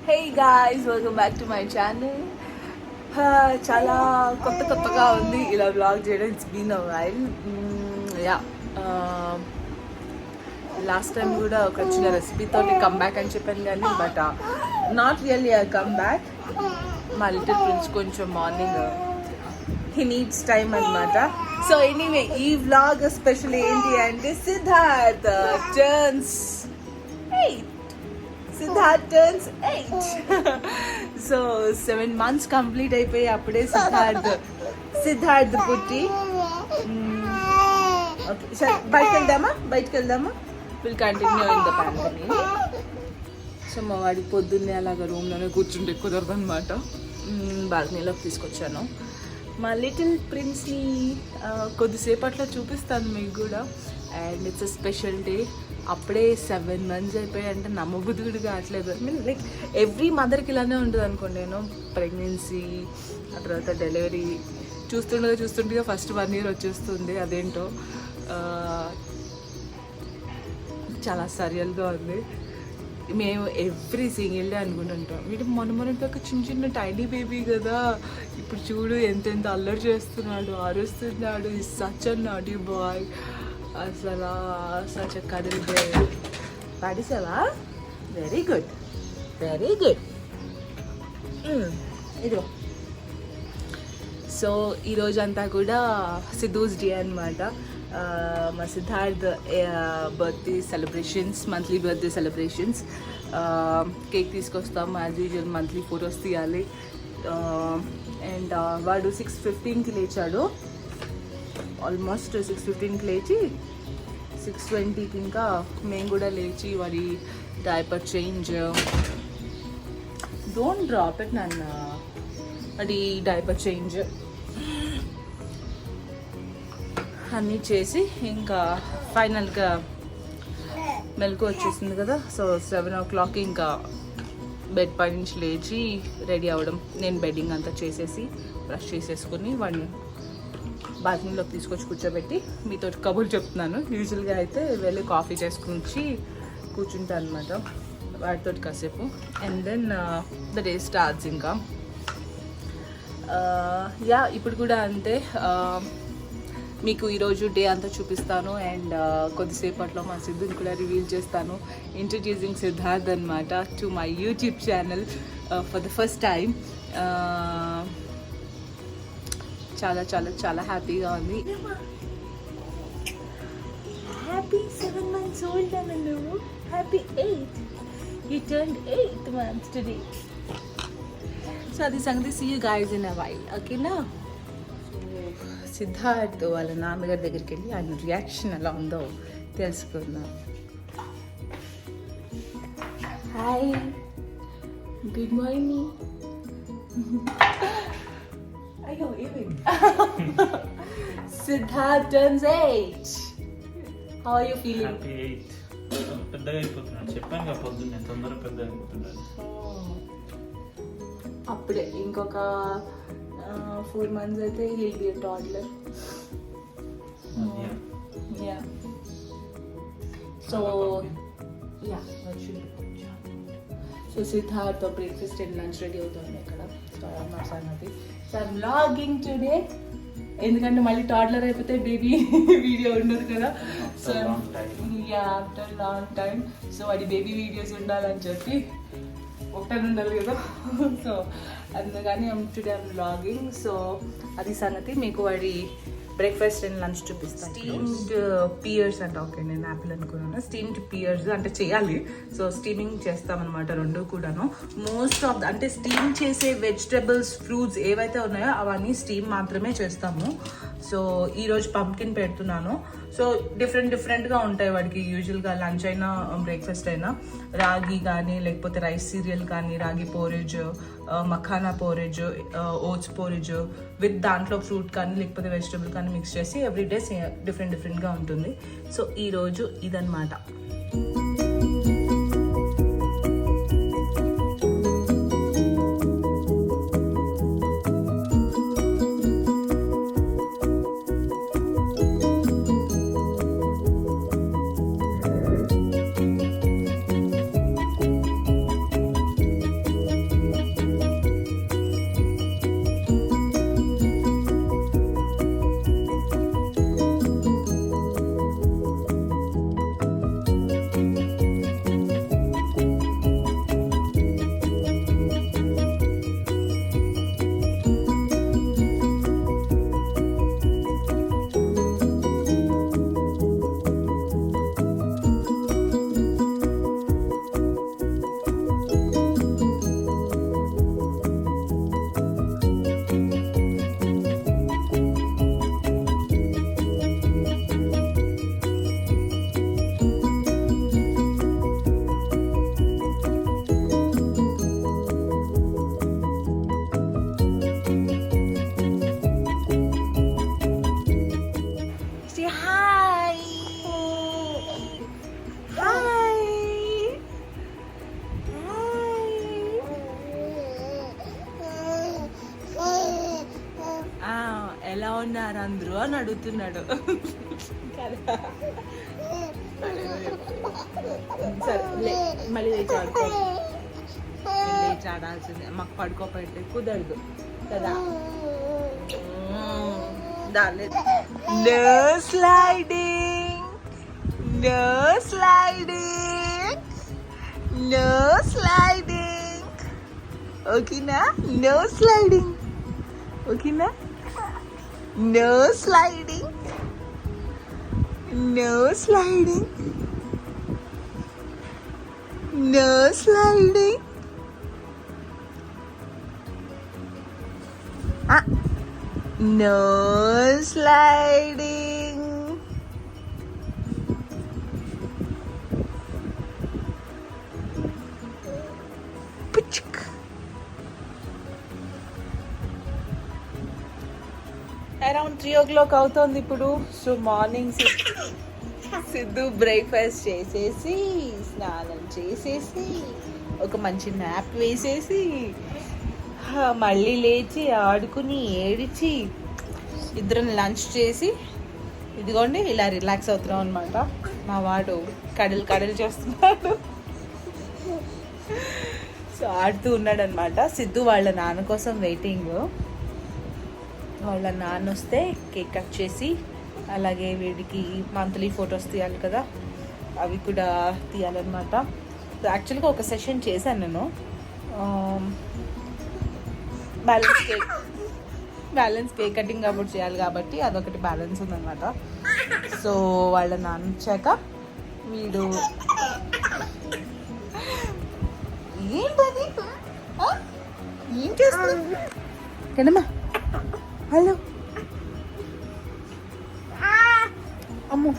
Hey guys, welcome back to my channel. చాలా కొత్తగా ఉంది ఇలా బ్లాగ్ చేయడం. It's been a while. Yeah, last time కూడా ఒక చిన్న రెసిపీతో కమ్ బ్యాక్ అని చెప్పాను కానీ but not really I come back. మా లిటిల్ ప్రిన్స్ కొంచెం మార్నింగ్ హీ నీడ్స్ టైమ్ అనమాట. సో ఎనీవే, ఈ వ్లాగ్ స్పెషల్ ఏంటి అంటే Siddharth turns 8. Siddharth turns 8. So 7 months complete అయిపోయి అప్పుడే సిద్ధార్థ్ పుట్టి. ఓకే, సరే బయటకు వెళ్దామా will continue in the pandemic. So మా వాడికి పొద్దున్నే అలాగ రూమ్లోనే కూర్చుంటే కుదరదు అనమాట. బాల్కనీలోకి తీసుకొచ్చాను. మా లిటిల్ ప్రిన్స్ని కొద్దిసేపట్లో చూపిస్తాను మీకు కూడా. And it's a special day. అప్పుడే 7 months అయిపోయాయి అంటే నమ్మబుద్ధి కూడా కావట్లేదు. ఐ మీన్ లైక్ ఎవ్రీ మదర్కి ఇలానే ఉంటుంది అనుకోండి. నేను ప్రెగ్నెన్సీ, ఆ తర్వాత డెలివరీ చూస్తుండగా ఫస్ట్ 1 year వచ్చేస్తుంది. అదేంటో చాలా సరియల్గా ఉంది. మేము ఎవ్రీ సింగిల్ డే అనుకుంటుంటాం, వీడు మొన్నటి ఒక చిన్న టైనీ బేబీ కదా, ఇప్పుడు చూడు ఎంత అల్లరి చేస్తున్నాడు, అరుస్తున్నాడు. ఈ సచ్ అ నాటీ బాయ్. అసలు సచ్ అ కదిలి బాయ్. పాడిసావా? Very good. ఇదిగో. సో ఈరోజంతా కూడా సిద్ధూస్ డే అనమాట. మా Siddharth birthday celebrations, monthly birthday celebrations. Cake తీసుకొస్తాము యాజ్ యూజువల్. మంత్లీ ఫోటోస్ తీయాలి. అండ్ వాడు 6:15కి లేచాడు. ఆల్మోస్ట్ 6:15కి లేచి 6:20కి ఇంకా మేము కూడా లేచి వాడి diaper change, don't drop it నాన్న, వాడి డైపర్ చేంజ్ అన్నీ చేసి ఇంకా ఫైనల్గా మెలకు వచ్చేసింది కదా. సో 7 o'clock ఇంకా బెడ్ పై నుంచి లేచి రెడీ అవ్వడం. నేను బెడ్డింగ్ అంతా చేసేసి బ్రష్ చేసేసుకుని వాడిని బాల్కనీలోకి తీసుకొచ్చి కూర్చోబెట్టి మీతో కబుర్లు చెప్తున్నాను. యూజువల్గా అయితే వెళ్ళి కాఫీ చేసుకుని కూర్చుంటాను అనమాట వాటితో కాసేపు. And then the day starts ఇంకా. యా, ఇప్పుడు కూడా అంతే. మీకు ఈరోజు డే అంతా చూపిస్తాను. అండ్ కొద్దిసేపట్లో మా సిద్ధుని కూడా రివీల్ చేస్తాను. ఇంట్రడ్యూసింగ్ సిద్ధార్థ్ అనమాట to my YouTube channel for the first time. చాలా చాలా చాలా హ్యాపీగా ఉంది. హ్యాపీ 7 months old అన్న నువ్వు. Happy 8. You turned 8 months today. So అది సంగతి. See you guys in a while, ఓకేనా? సిద్ధార్థ్ వాళ్ళ నాన్నగారి దగ్గరికి వెళ్ళి ఆయన రియాక్షన్ ఎలా ఉందో తెలుసుకుందాం. Hi, good morning. అయ్యో ఏమైంది? Siddharth turns 8. How are you feeling? Happy 8. పెద్దగా అయిపోతున్నాడు. చెప్పాను కదా పొద్దున్నే తొందరగా పెద్దగా అయిపోతున్నాడు. అప్పుడే ఇంకొక 4 months అయితే he'll be a toddler. Yeah. So yeah, that should be good. So Siddharth breakfast and lunch ready అవుతుంది ఇక్కడ. సో మా సంగతి. So I'm vlogging today. ఎందుకంటే మళ్ళీ టాడ్లర్ అయిపోతే బేబీ వీడియో ఉండదు కదా. So yeah, after long time. So వాడి బేబీ వీడియోస్ ఉండాలని చెప్పి ఒకటని ఉండాలి కదా. సో అందుకని టుడే ఐమ్ వ్లాగింగ్. సో అది సంగతి. మీకు వాడి బ్రేక్ఫాస్ట్ అండ్ లంచ్ చూపిస్తాను. స్టీమ్డ్ పియర్స్ అంటే, ఓకే నేను యాపిల్ అనుకున్నాను. స్టీమ్డ్ పియర్స్ అంటే చేయాలి. సో స్టీమింగ్ చేస్తామన్నమాట రెండు కూడాను. మోస్ట్ ఆఫ్ అంటే స్టీమ్ చేసే వెజిటబుల్స్, ఫ్రూట్స్ ఏవైతే ఉన్నాయో అవన్నీ స్టీమ్ మాత్రమే చేస్తాము. సో ఈరోజు పంప్కిన్ పెడుతున్నాను. సో డిఫరెంట్గా ఉంటాయి వాడికి. యూజువల్గా లంచ్ అయినా బ్రేక్ఫాస్ట్ అయినా రాగి కానీ, లేకపోతే రైస్ సీరియల్ కానీ, రాగి porridge, makhana porridge, oats porridge with దాంట్లో ఫ్రూట్ కానీ లేకపోతే వెజిటబుల్ కానీ మిక్స్ చేసి ఎవ్రీడే డిఫరెంట్గా ఉంటుంది. సో ఈరోజు ఇదన్నమాట. ఉన్నారు అందరూ అని అడుగుతున్నాడు. కదా సరే మళ్ళీ లేచి ఆడుకో, లేచి ఆడాల్సిందే. మాకు పడుకోపోయింటే కుదరదు కదా. No sliding, no sliding, no sliding. ఓకేనా? No sliding. ఓకేనా? No sliding, no sliding, no sliding. No sliding. Puchuk. Around 3 o'clock అవుతుంది ఇప్పుడు. సో మార్నింగ్ సిద్ధు బ్రేక్ఫాస్ట్ చేసేసి, స్నానం చేసేసి, ఒక మంచి న్యాప్ వేసేసి, మళ్ళీ లేచి ఆడుకుని ఏడిచి ఇద్దరం లంచ్ చేసి ఇదిగోండి ఇలా రిలాక్స్ అవుతున్నాం అనమాట. మా వాడు కడలు చేస్తున్నాడు. సో ఆడుతూ ఉన్నాడు అనమాట. సిద్ధు వాళ్ళ నాన్న కోసం వెయిటింగ్. వాళ్ళ నాన్న వస్తే కేక్ కట్ చేసి, అలాగే వీడికి మంత్లీ ఫొటోస్ తీయాలి కదా, అవి కూడా తీయాలన్నమాట. సో యాక్చువల్గా ఒక సెషన్ చేశాను నేను. బ్యాలెన్స్ కేక్ కటింగ్ అప్పుడు చేయాలి కాబట్టి అదొకటి బ్యాలెన్స్ ఉందన్నమాట. సో వాళ్ళ నాన్న వచ్చాక వీడు ఏంటది ఏం చేస్తున్నాడు కదమ్మా? హలో అమ్మో.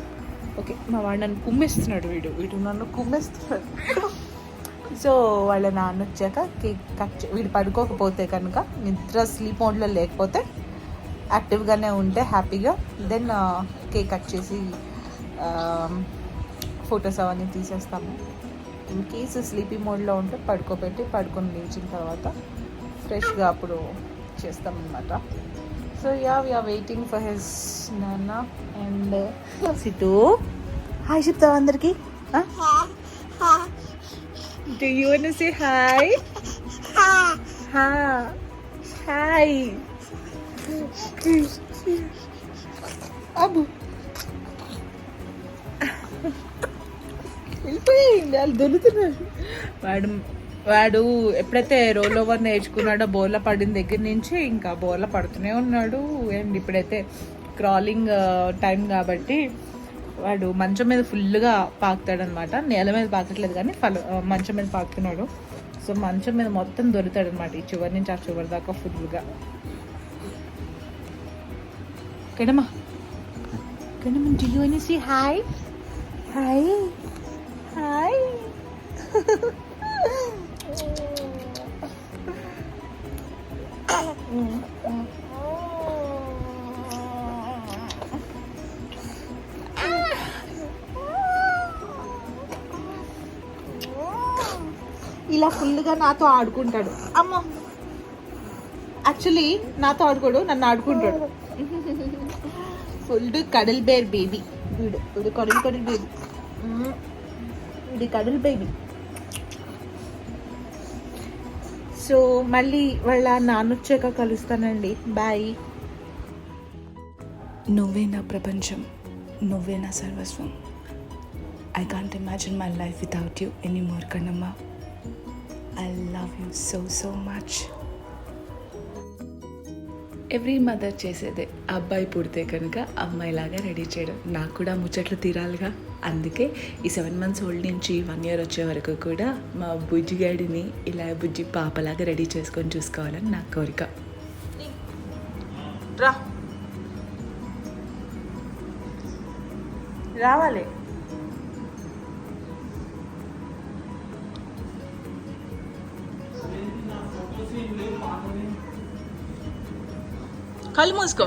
ఓకే, మా వాడు నన్ను కుమ్మేస్తున్నాడు. వీడు నన్ను కుమ్మేస్తున్నాడు. సో వాళ్ళ నాన్న వచ్చాక కేక్ కట్ వీడు పడుకోకపోతే కనుక, నిద్ర స్లీప్ మోడ్లో లేకపోతే, యాక్టివ్గానే ఉంటే హ్యాపీగా, దెన్ కేక్ కట్ చేసి ఫొటోస్ అవన్నీ తీసేస్తాము. ఇన్ కేసు స్లీపీ మోడ్లో ఉంటే పడుకొని లేచిన తర్వాత ఫ్రెష్గా అప్పుడు చేస్తామన్నమాట. So yeah we're waiting for his నాన్న. అండ్ సిద్ధు హాయ్ చెప్తావా అందరికి? Do you want to say hi? Hi. Abu. వెళ్ళిపోయింది. వాళ్ళు దొరుకుతున్నారు. వాడు ఎప్పుడైతే రోల్ ఓవర్ నేర్చుకున్నాడో బోర్ల పడిన దగ్గర నుంచి ఇంకా బోర్ల పడుతూనే ఉన్నాడు. అండ్ ఇప్పుడైతే క్రాలింగ్ టైం కాబట్టి వాడు మంచం మీద ఫుల్గా పాకుతాడనమాట. నేల మీద పాకట్లేదు కానీ మంచం మీద పాకుతున్నాడు. సో మంచం మీద మొత్తం దొరుకుతాడనమాట, ఈ చివరి నుంచి ఆ చివరి దాకా ఫుల్గా. కడమా do you want to say hi? Hi. ఇలా ఫుల్గా నాతో ఆడుకుంటాడు. అమ్మ యాక్చువల్లీ నాతో ఆడుకోడు, నన్ను ఆడుకుంటాడు. ఫుల్ కడల్ బేర్ బేబీ వీడు కడల్ బేబీ, వీడి కడల్ బేబీ. సో మళ్ళీ వాళ్ళ నాన్న వచ్చాక కలుస్తానండి. బాయ్. నువ్వే నా ప్రపంచం, నువ్వే నా సర్వస్వం. I can't imagine my life without you anymore, Kannamma. I love you so much. Every mother చేసేదే, అబ్బాయి పుడితే కనుక అమ్మాయిలాగా రెడీ చేయడం. నాకు కూడా ముచ్చట్లు తీరాలిగా. అందుకే ఈ 7 months ఓల్డ్ నుంచి 1 year వచ్చే వరకు కూడా మా బుజ్జిగాడిని ఇలా బుజ్జి పాపలాగా రెడీ చేసుకొని చూసుకోవాలని నా కోరిక. రావాలి. కళ్ళు మూసుకో,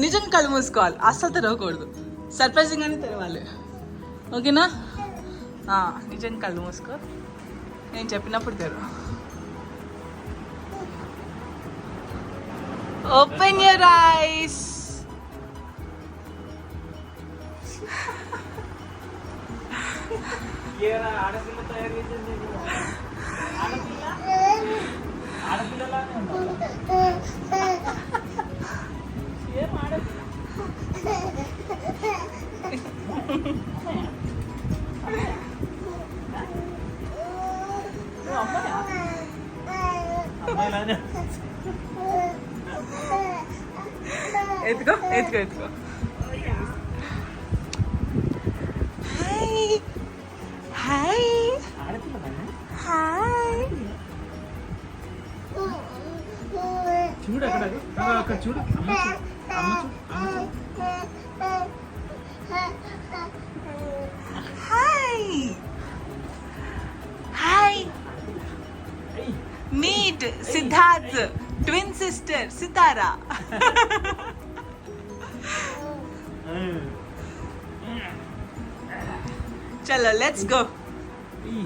నిజంగా కళ్ళు మూసుకోవాలి, అస్సలు తెరవకూడదు. సర్ప్రైజింగ్ అని తెరవాలి, ఓకేనా? నిజంగా కళ్ళు మూసుకో, నేను చెప్పినప్పుడు తెరవ. Open your eyes. ఆడపిల్ల తయారు చేసింది ఆడపిల్లలానే ఉండాలి. ఏం ఆడపిల్ల అమ్మాయిలానే ఎత్తుకో ఎత్తుకో ఎత్తుకో. హాయ్ హాయ్ ఆడపిల్లలానే. హాయ్. చూడు అక్కడ అక్కడ చూడు అమ్మ చూడు అమ్మ చూడు అమ్మ చూడు. Hi hi. అయ్యి. Meet Siddharth, twin sister Sitara. Chalo, let's go. అయ్యి.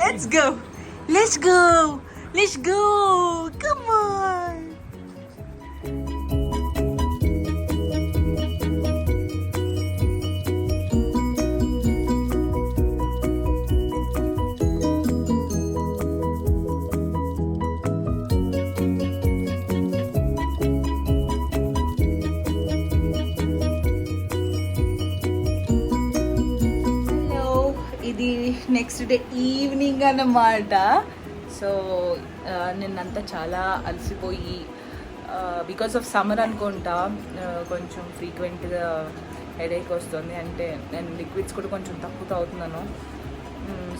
Let's go. Let's go. Let's go. Come on. ఇది నెక్స్ట్ డే ఈవినింగ్ అన్నమాట. సో నిన్నంతా చాలా అలసిపోయి బికాస్ ఆఫ్ సమ్మర్ అనుకుంటా కొంచెం ఫ్రీక్వెంట్గా హెడేక్ వస్తుంది. అంటే నేను లిక్విడ్స్ కూడా కొంచెం తక్కువ తాగుతున్నాను.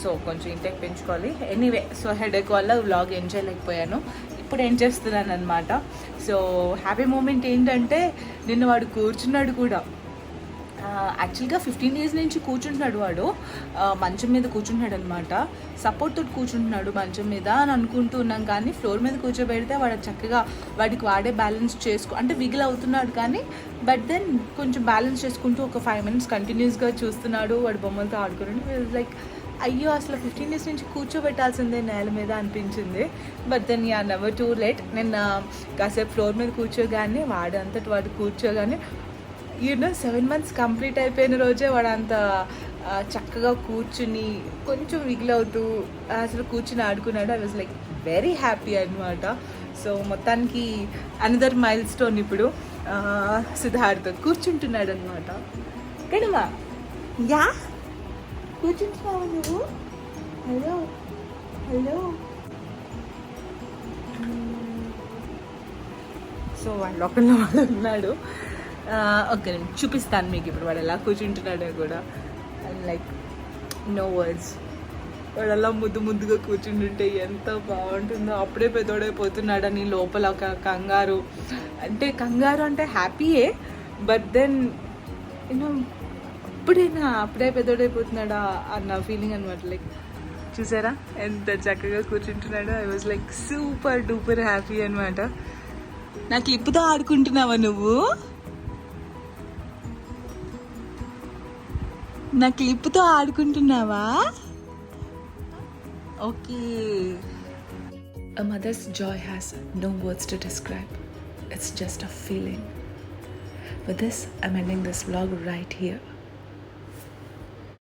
సో కొంచెం ఇంటెక్ పెంచుకోవాలి. ఎనీవే, సో హెడేక్ వల్ల వ్లాగ్ ఎంజాయ్ చేయలేకపోయాను. ఇప్పుడు ఏం చేస్తున్నాను అనమాట. సో హ్యాపీ మూమెంట్ ఏంటంటే నిన్న వాడు కూర్చున్నాడు కూడా. యాక్చువల్గా 15 days నుంచి కూర్చుంటున్నాడు వాడు. మంచం మీద కూర్చుంటున్నాడు అనమాట. సపోర్ట్ తోటి కూర్చుంటున్నాడు మంచం మీద అని అనుకుంటూ ఉన్నాం. కానీ ఫ్లోర్ మీద కూర్చోబెడితే వాడు చక్కగా వాడికి వాడే బ్యాలెన్స్ అంటే విగిల్ అవుతున్నాడు. కానీ బట్ దెన్ కొంచెం బ్యాలెన్స్ చేసుకుంటూ ఒక 5 minutes కంటిన్యూస్గా చూస్తున్నాడు. వాడు బొమ్మలతో ఆడుకున్నాడు. లైక్ అయ్యో అసలు 15 days నుంచి కూర్చోబెట్టాల్సిందే నేల మీద అనిపించింది. But then yeah never too late. నిన్న కాసేపు ఫ్లోర్ మీద కూర్చోగానే వాడు కూర్చోగానే 7 months కంప్లీట్ అయిపోయిన రోజే వాడు అంత చక్కగా కూర్చుని కొంచెం విగిల్ అవుతూ అసలు కూర్చుని ఆడుకున్నాడు. I was like very happy అనమాట. సో మొత్తానికి అనదర్ మైల్ స్టోన్ ఇప్పుడు సిద్ధార్థ్ కూర్చుంటున్నాడు అనమాట. కడమా యా కూర్చుంటున్నావు నువ్వు? Hello hello. సో వాళ్ళు ఒకళ్ళు వాడు ఉన్నాడు. ఓకే నేను చూపిస్తాను మీకు ఇప్పుడు వాడు ఎలా కూర్చుంటున్నాడో కూడా. Like no words. వాడు అలా ముద్దుగా కూర్చుంటుంటే ఎంత బాగుంటుందో. అప్పుడే పెద్దోడైపోతున్నాడని లోపల ఒక కంగారు. అంటే హ్యాపీయే, బట్ దెన్ యూనో అప్పుడే పెద్దోడైపోతున్నాడా అన్న ఫీలింగ్ అనమాట. లైక్ చూసారా ఎంత చక్కగా కూర్చుంటున్నాడో. I was like super duper happy అనమాట. నా క్లిప్తో ఆడుకుంటున్నావా నువ్వు? నా క్లిప్తో ఆడుకుంటున్నావా? Okay. A mother's joy has no words to describe. It's just a feeling. With this, I'm ending this vlog right here.